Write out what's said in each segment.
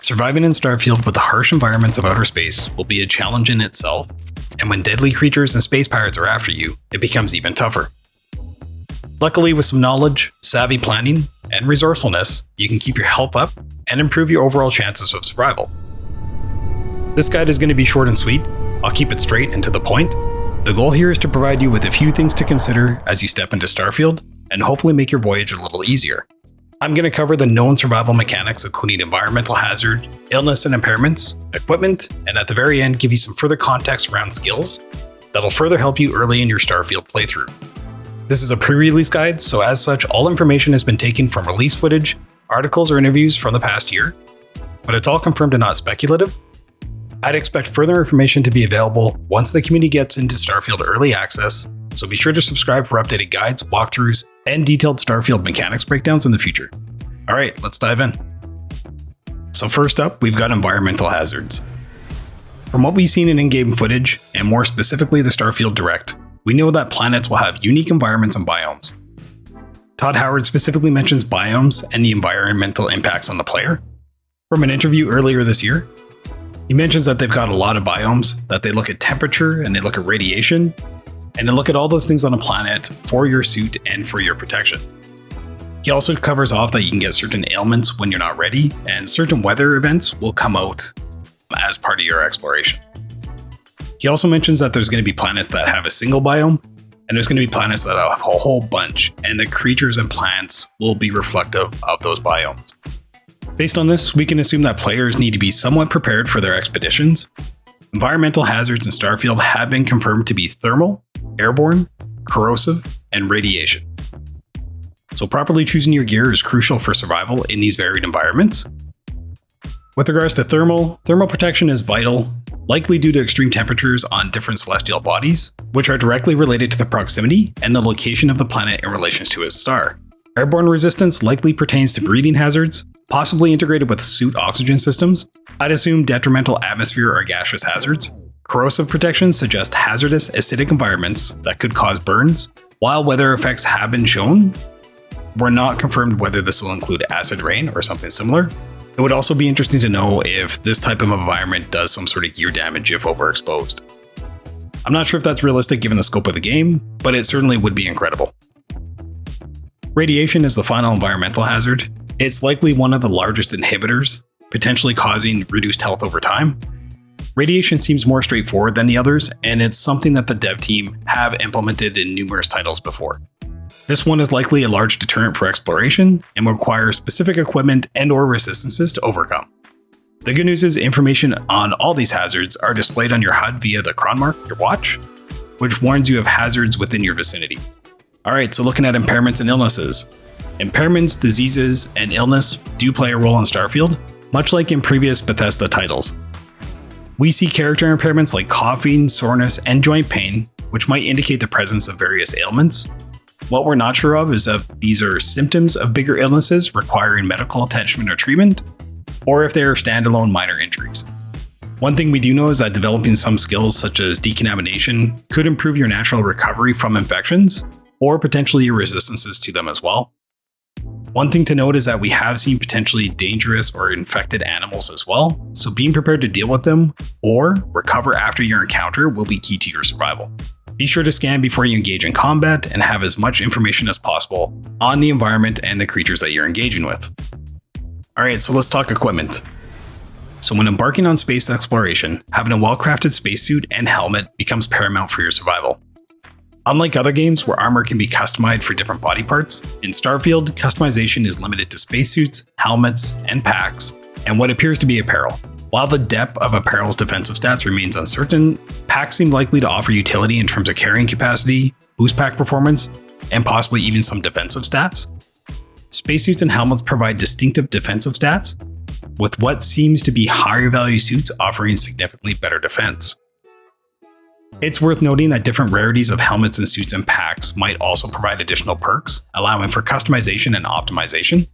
Surviving in Starfield with the harsh environments of outer space will be a challenge in itself, and when deadly creatures and space pirates are after you, it becomes even tougher. Luckily, with some knowledge, savvy planning, and resourcefulness, you can keep your health up and improve your overall chances of survival. This guide is going to be short and sweet. I'll keep it straight and to the point. The goal here is to provide you with a few things to consider as you step into Starfield, and hopefully make your voyage a little easier. I'm going to cover the known survival mechanics, including environmental hazard, illness and impairments, equipment, and at the very end give you some further context around skills that'll further help you early in your Starfield playthrough. This is a pre-release guide, so as such, all information has been taken from release footage, articles or interviews from the past year, but it's all confirmed and not speculative. I'd expect further information to be available once the community gets into Starfield Early Access, so be sure to subscribe for updated guides, walkthroughs, and detailed Starfield mechanics breakdowns in the future. Alright, let's dive in. So first up, we've got environmental hazards. From what we've seen in in-game footage, and more specifically the Starfield Direct, we know that planets will have unique environments and biomes. Todd Howard specifically mentions biomes and the environmental impacts on the player. From an interview earlier this year, he mentions that they've got a lot of biomes, that they look at temperature and they look at radiation, and they look at all those things on a planet for your suit and for your protection. He also covers off that you can get certain ailments when you're not ready, and certain weather events will come out as part of your exploration. He also mentions that there's going to be planets that have a single biome, and there's going to be planets that have a whole bunch, and the creatures and plants will be reflective of those biomes. Based on this, we can assume that players need to be somewhat prepared for their expeditions. Environmental hazards in Starfield have been confirmed to be thermal, airborne, corrosive, and radiation. So properly choosing your gear is crucial for survival in these varied environments. With regards to thermal protection is vital, likely due to extreme temperatures on different celestial bodies, which are directly related to the proximity and the location of the planet in relation to its star. Airborne resistance likely pertains to breathing hazards, possibly integrated with suit oxygen systems. I'd assume detrimental atmosphere or gaseous hazards. Corrosive protection suggests hazardous acidic environments that could cause burns. While weather effects have been shown, we're not confirmed whether this will include acid rain or something similar. It would also be interesting to know if this type of environment does some sort of gear damage if overexposed. I'm not sure if that's realistic given the scope of the game, but it certainly would be incredible. Radiation is the final environmental hazard. It's likely one of the largest inhibitors, potentially causing reduced health over time. Radiation seems more straightforward than the others, and it's something that the dev team have implemented in numerous titles before. This one is likely a large deterrent for exploration and requires specific equipment and/or resistances to overcome. The good news is information on all these hazards are displayed on your HUD via the cron mark, your watch, which warns you of hazards within your vicinity. Alright, so looking at impairments and illnesses. Impairments, diseases, and illness do play a role in Starfield, much like in previous Bethesda titles. We see character impairments like coughing, soreness, and joint pain, which might indicate the presence of various ailments. What we're not sure of is if these are symptoms of bigger illnesses requiring medical attention or treatment, or if they are standalone minor injuries. One thing we do know is that developing some skills such as decontamination could improve your natural recovery from infections, or potentially your resistances to them as well. One thing to note is that we have seen potentially dangerous or infected animals as well, so being prepared to deal with them or recover after your encounter will be key to your survival. Be sure to scan before you engage in combat and have as much information as possible on the environment and the creatures that you're engaging with. Alright, so let's talk equipment. So when embarking on space exploration, having a well-crafted spacesuit and helmet becomes paramount for your survival. Unlike other games where armor can be customized for different body parts, in Starfield, customization is limited to spacesuits, helmets, and packs, and what appears to be apparel. While the depth of apparel's defensive stats remains uncertain, packs seem likely to offer utility in terms of carrying capacity, boost pack performance, and possibly even some defensive stats. Spacesuits and helmets provide distinctive defensive stats, with what seems to be higher value suits offering significantly better defense. It's worth noting that different rarities of helmets and suits and packs might also provide additional perks, allowing for customization and optimization.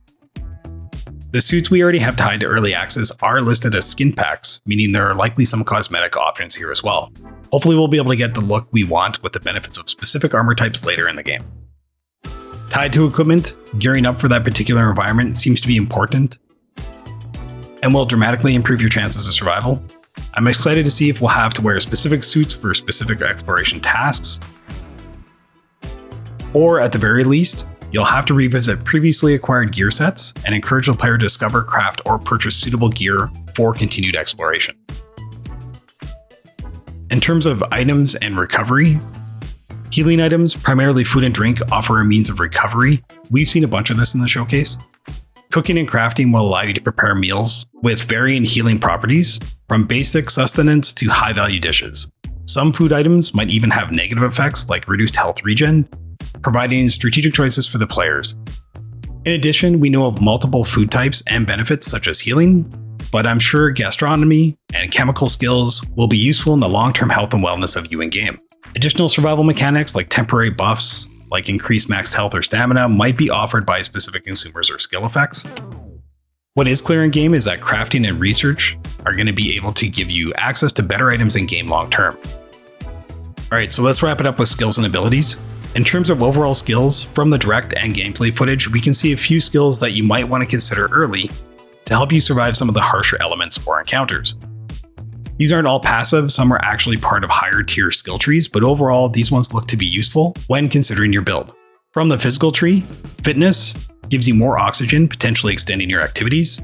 The suits we already have tied to early access are listed as skin packs, meaning there are likely some cosmetic options here as well. Hopefully we'll be able to get the look we want with the benefits of specific armor types later in the game. Tied to equipment, gearing up for that particular environment seems to be important. and will dramatically improve your chances of survival. I'm excited to see if we'll have to wear specific suits for specific exploration tasks, or at the very least, you'll have to revisit previously acquired gear sets and encourage the player to discover, craft, or purchase suitable gear for continued exploration. In terms of items and recovery, healing items, primarily food and drink, offer a means of recovery. We've seen a bunch of this in the showcase. Cooking and crafting will allow you to prepare meals with varying healing properties, from basic sustenance to high-value dishes. Some food items might even have negative effects like reduced health regen, providing strategic choices for the players. In addition, we know of multiple food types and benefits such as healing, but I'm sure gastronomy and chemical skills will be useful in the long-term health and wellness of you in-game. Additional survival mechanics like temporary buffs, like increased max health or stamina, might be offered by specific consumers or skill effects. What is clear in-game is that crafting and research are going to be able to give you access to better items in-game long-term. Alright, so let's wrap it up with skills and abilities. In terms of overall skills, from the direct and gameplay footage, we can see a few skills that you might want to consider early to help you survive some of the harsher elements or encounters. These aren't all passive, some are actually part of higher tier skill trees, but overall these ones look to be useful when considering your build. From the physical tree, fitness gives you more oxygen, potentially extending your activities.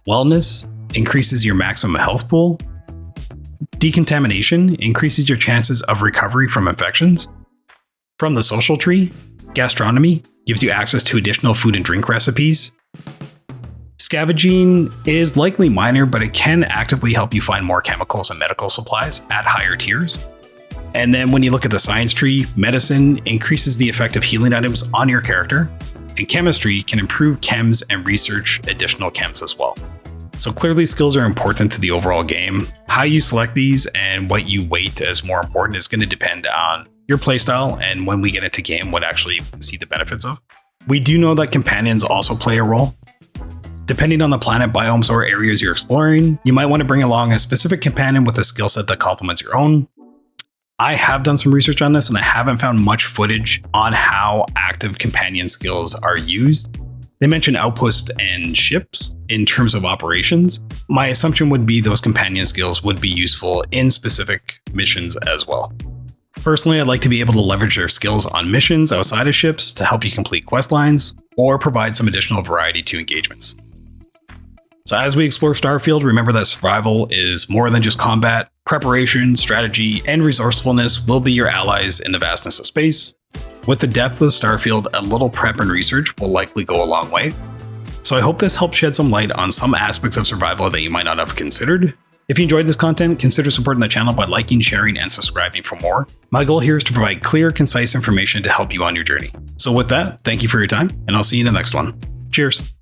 Wellness increases your maximum health pool. Decontamination increases your chances of recovery from infections. From the social tree, gastronomy gives you access to additional food and drink recipes. Scavenging is likely minor, but it can actively help you find more chemicals and medical supplies at higher tiers. And then when you look at the science tree, medicine increases the effect of healing items on your character, and chemistry can improve chems and research additional chems as well. So clearly skills are important to the overall game. How you select these and what you weight as more important is going to depend on your playstyle and when we get into game what actually see the benefits of. We do know that companions also play a role. Depending on the planet, biomes, or areas you're exploring, you might want to bring along a specific companion with a skill set that complements your own. I have done some research on this and I haven't found much footage on how active companion skills are used. They mention outposts and ships in terms of operations. My assumption would be those companion skills would be useful in specific missions as well. Personally, I'd like to be able to leverage their skills on missions outside of ships to help you complete quest lines or provide some additional variety to engagements. So as we explore Starfield, remember that survival is more than just combat. Preparation, strategy, and resourcefulness will be your allies in the vastness of space. With the depth of Starfield, a little prep and research will likely go a long way. So I hope this helped shed some light on some aspects of survival that you might not have considered. If you enjoyed this content, consider supporting the channel by liking, sharing, and subscribing for more. My goal here is to provide clear, concise information to help you on your journey. So with that, thank you for your time, and I'll see you in the next one. Cheers.